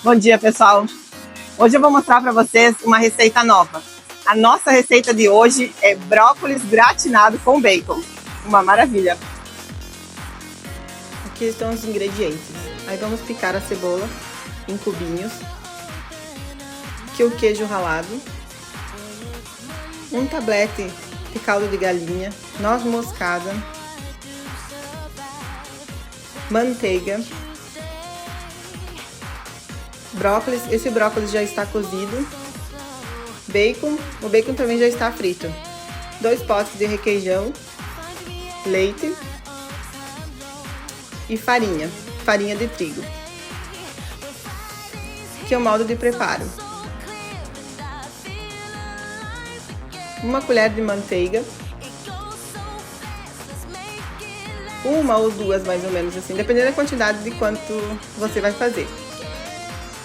Bom dia, pessoal! Hoje eu vou mostrar para vocês uma receita nova. A nossa receita de hoje é brócolis gratinado com bacon. Uma maravilha! Aqui estão os ingredientes. Aí vamos picar a cebola em cubinhos. Aqui o queijo ralado. Um tablete de caldo de galinha. Noz moscada. Manteiga. Brócolis, esse brócolis já está cozido. Bacon, o bacon também já está frito. 2 potes de requeijão, leite e farinha de trigo. Aqui é o modo de preparo. 1 colher de manteiga. 1 ou 2 mais ou menos assim, dependendo da quantidade de quanto você vai fazer.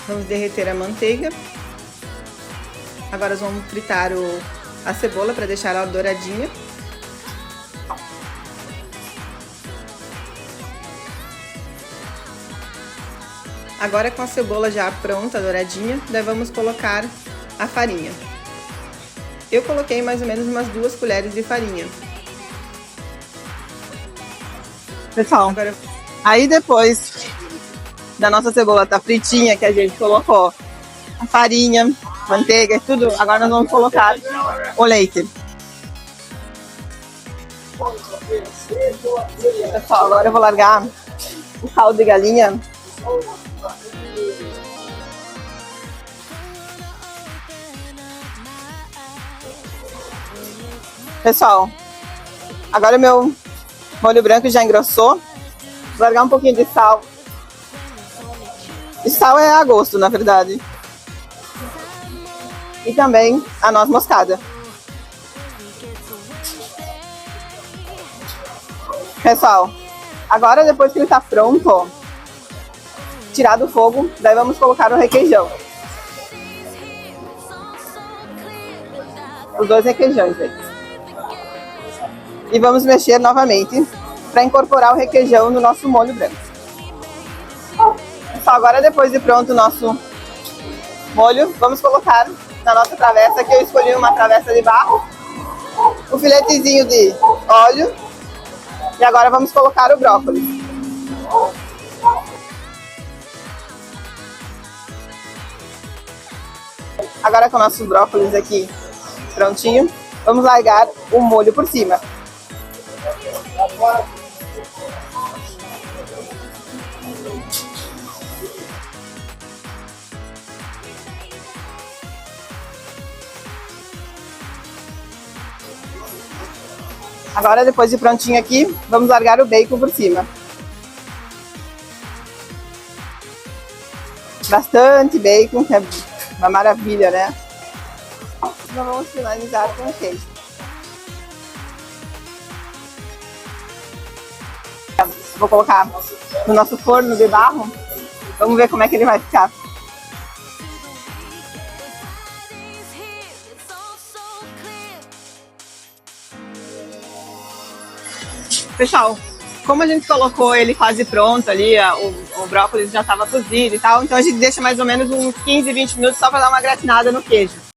Vamos derreter a manteiga. Agora vamos fritar a cebola para deixar ela douradinha. Agora com a cebola já pronta, douradinha, daí vamos colocar a farinha. Eu coloquei mais ou menos umas 2 colheres de farinha. Pessoal, aí depois da nossa cebola tá fritinha, que a gente colocou a farinha, manteiga e tudo, agora nós vamos colocar o leite. Pessoal, agora eu vou largar o caldo de galinha. Pessoal, agora o meu molho branco já engrossou. Vou largar um pouquinho de sal. E sal é a gosto, na verdade. E também a noz moscada. Pessoal, agora depois que ele tá pronto, tirar do fogo, daí vamos colocar o requeijão. Os 2 requeijões aí. E vamos mexer novamente para incorporar o requeijão no nosso molho branco. Pessoal, agora depois de pronto o nosso molho, vamos colocar na nossa travessa, que eu escolhi uma travessa de barro, o filetezinho de óleo, e agora vamos colocar o brócolis. Agora com o nosso brócolis aqui prontinho, vamos largar o molho por cima. Agora, depois de prontinho aqui, vamos largar o bacon por cima. Bastante bacon, que é uma maravilha, né? Então vamos finalizar com o queijo. Vou colocar no nosso forno de barro. Vamos ver como é que ele vai ficar. Pessoal, como a gente colocou ele quase pronto ali, o brócolis já estava cozido e tal, então a gente deixa mais ou menos uns 15, 20 minutos só para dar uma gratinada no queijo.